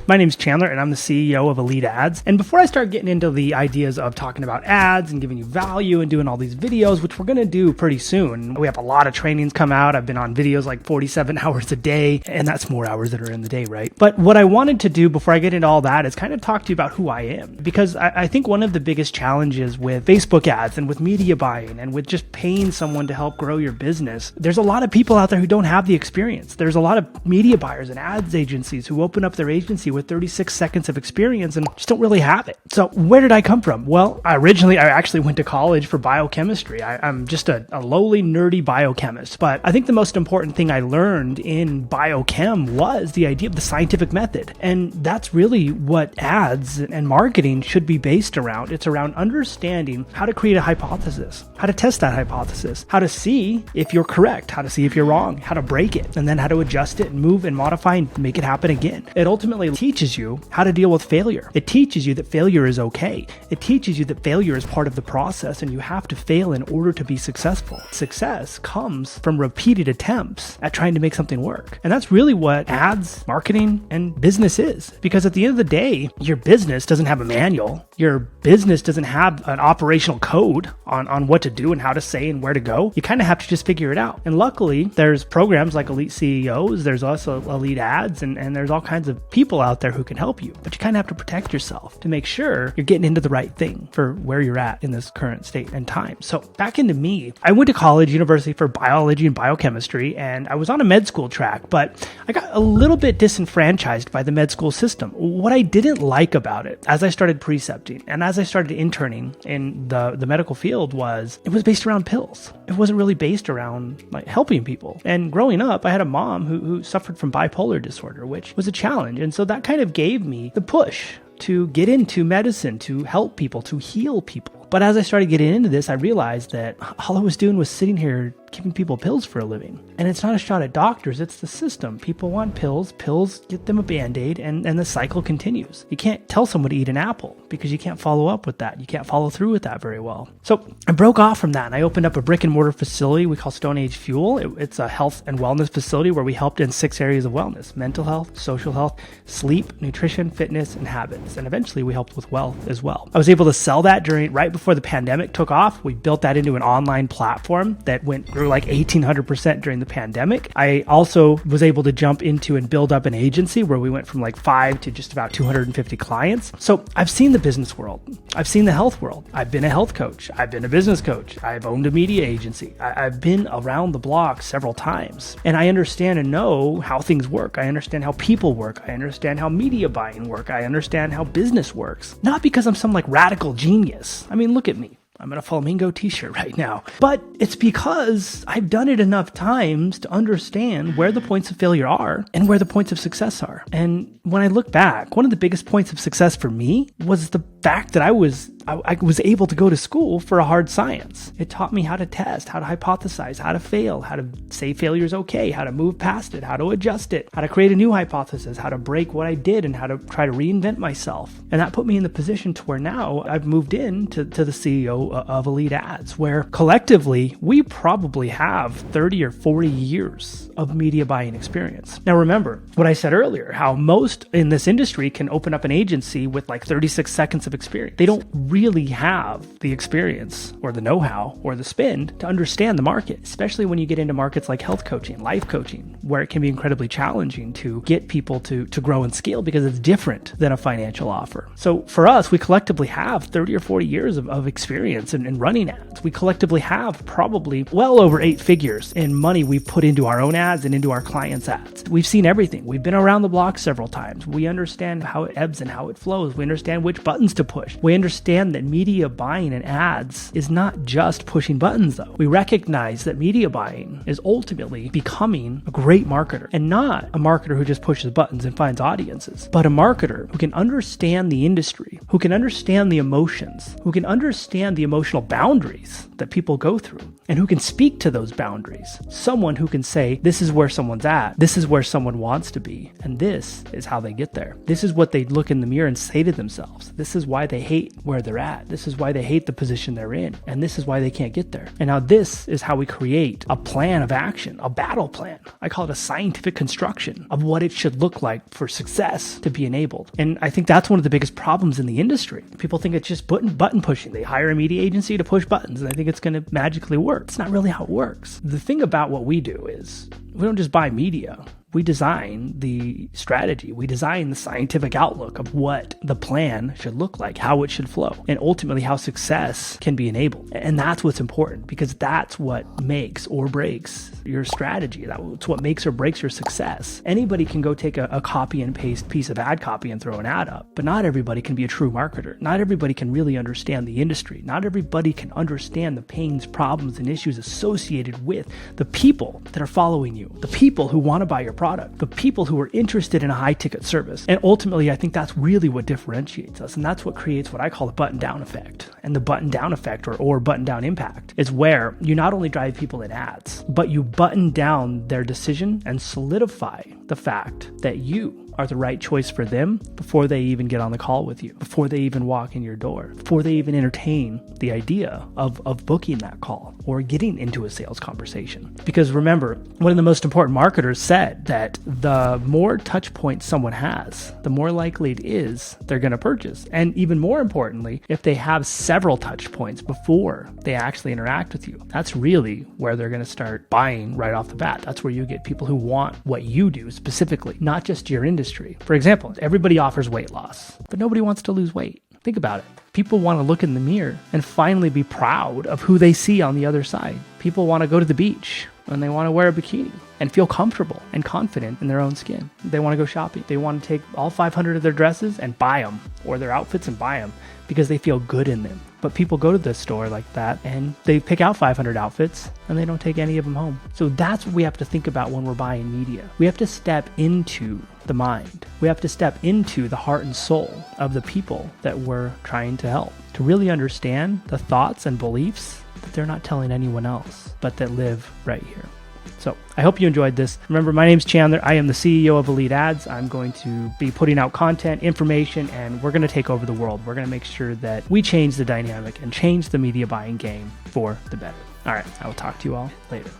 My name's Chandler, and I'm the CEO of Elite Ads. And before I start getting into the ideas of talking about ads and giving you value and doing all these videos, which we're going to do pretty soon, we have a lot of trainings come out. I've been on videos like 47 hours a day, and that's more hours that are in the day, right? But what I wanted to do before I get into all that is kind of talk to you about who I am, because I think one of the biggest challenges with Facebook ads and with media buying and with just paying someone to help grow your business, there's a lot of people out there who don't have the experience. There's a lot of media buyers and ads agencies who open up their agency with 36 seconds of experience and just don't really have it. So where did I come from? Well, I actually went to college for biochemistry. I'm just a lowly, nerdy biochemist. But I think the most important thing I learned in biochem was the idea of the scientific method. And that's really what ads and marketing should be based around. It's around understanding how to create a hypothesis, how to test that hypothesis, how to see if you're correct, how to see if you're wrong, how to break it, and then how to adjust it and move and modify and make it happen again. It ultimately teaches you how to deal with failure. It teaches you that failure is okay. It teaches you that failure is part of the process and you have to fail in order to be successful. Success comes from repeated attempts at trying to make something work. And that's really what ads, marketing, and business is. Because at the end of the day, your business doesn't have a manual. Your business doesn't have an operational code on what to do and how to say and where to go. You kind of have to just figure it out. And luckily, there's programs like Elite CEOs, there's also Elite Ads, and there's all kinds of people out there who can help you. But you kind of have to protect yourself to make sure you're getting into the right thing for where you're at in this current state and time. So back into me, I went to college, university for biology and biochemistry, and I was on a med school track, but I got a little bit disenfranchised by the med school system. What I didn't like about it, as I started precepting and as I started interning in the medical field, was it was based around pills. It wasn't really based around like helping people. And growing up, I had a mom who suffered from bipolar disorder, which was a challenge. And so that kind of gave me the push to get into medicine, to help people, to heal people. But as I started getting into this, I realized that all I was doing was sitting here giving people pills for a living. And it's not a shot at doctors, it's the system. People want pills get them a Band-Aid, and the cycle continues. You can't tell someone to eat an apple because you can't follow up with that. You can't follow through with that very well. So I broke off from that and I opened up a brick and mortar facility we call Stone Age Fuel. It's a health and wellness facility where we helped in 6 areas of wellness: mental health, social health, sleep, nutrition, fitness, and habits. And eventually we helped with wealth as well. I was able to sell that right before the pandemic took off. We built that into an online platform that grew like 1,800% during the pandemic. I also was able to jump into and build up an agency where we went from like 5 to just about 250 clients. So I've seen the business world. I've seen the health world. I've been a health coach. I've been a business coach. I've owned a media agency. I've been around the block several times, and I understand and know how things work. I understand how people work. I understand how media buying work. I understand how business works. Not because I'm some like radical genius. I mean, look at me. I'm in a flamingo t-shirt right now. But it's because I've done it enough times to understand where the points of failure are and where the points of success are. And when I look back, one of the biggest points of success for me was the fact that I was able to go to school for a hard science. It taught me how to test, how to hypothesize, how to fail, how to say failure is okay, how to move past it, how to adjust it, how to create a new hypothesis, how to break what I did, and how to try to reinvent myself. And that put me in the position to where now I've moved into the CEO of Elite Ads, where collectively we probably have 30 or 40 years of media buying experience. Now remember what I said earlier, how most in this industry can open up an agency with like 36 seconds of experience. They don't really have the experience or the know-how or the spend to understand the market, especially when you get into markets like health coaching, life coaching, where it can be incredibly challenging to get people to grow and scale because it's different than a financial offer. So for us, we collectively have 30 or 40 years of experience in running ads. We collectively have probably well over 8 figures in money we put into our own ads and into our clients' ads. We've seen everything. We've been around the block several times. We understand how it ebbs and how it flows. We understand which buttons to push. We understand that media buying and ads is not just pushing buttons though. We recognize that media buying is ultimately becoming a great marketer, and not a marketer who just pushes buttons and finds audiences, but a marketer who can understand the industry, who can understand the emotions, who can understand the emotional boundaries that people go through, and who can speak to those boundaries. Someone who can say, this is where someone's at, this is where someone wants to be, and this is how they get there. This is what they look in the mirror and say to themselves. This is why they hate where they're they're at. This is why they hate the position they're in. And this is why they can't get there. And now this is how we create a plan of action, a battle plan. I call it a scientific construction of what it should look like for success to be enabled. And I think that's one of the biggest problems in the industry. People think it's just button pushing. They hire a media agency to push buttons and they think it's going to magically work. It's not really how it works. The thing about what we do is we don't just buy media. We design the strategy. We design the scientific outlook of what the plan should look like, how it should flow, and ultimately how success can be enabled. And that's what's important, because that's what makes or breaks your strategy. That's what makes or breaks your success. Anybody can go take a copy and paste piece of ad copy and throw an ad up, but not everybody can be a true marketer. Not everybody can really understand the industry. Not everybody can understand the pains, problems, and issues associated with the people that are following you, the people who want to buy your product, the people who are interested in a high ticket service. And ultimately, I think that's really what differentiates us. And that's what creates what I call the button down effect. And the button down effect or button down impact is where you not only drive people in ads, but you button down their decision and solidify the fact that you are the right choice for them before they even get on the call with you, before they even walk in your door, before they even entertain the idea of booking that call or getting into a sales conversation. Because remember, one of the most important marketers said that the more touch points someone has, the more likely it is they're going to purchase. And even more importantly, if they have several touch points before they actually interact with you, that's really where they're going to start buying right off the bat. That's where you get people who want what you do specifically, not just your industry. For example, everybody offers weight loss, but nobody wants to lose weight. Think about it. People want to look in the mirror and finally be proud of who they see on the other side. People want to go to the beach and they want to wear a bikini and feel comfortable and confident in their own skin. They want to go shopping. They want to take all 500 of their dresses and buy them, or their outfits and buy them, because they feel good in them. But people go to the store like that and they pick out 500 outfits and they don't take any of them home. So that's what we have to think about when we're buying media. We have to step into the mind. We have to step into the heart and soul of the people that we're trying to help, to really understand the thoughts and beliefs that they're not telling anyone else, but that live right here. So I hope you enjoyed this. Remember, my name's Chandler. I am the CEO of Elite Ads. I'm going to be putting out content, information, and we're going to take over the world. We're going to make sure that we change the dynamic and change the media buying game for the better. All right, I will talk to you all later.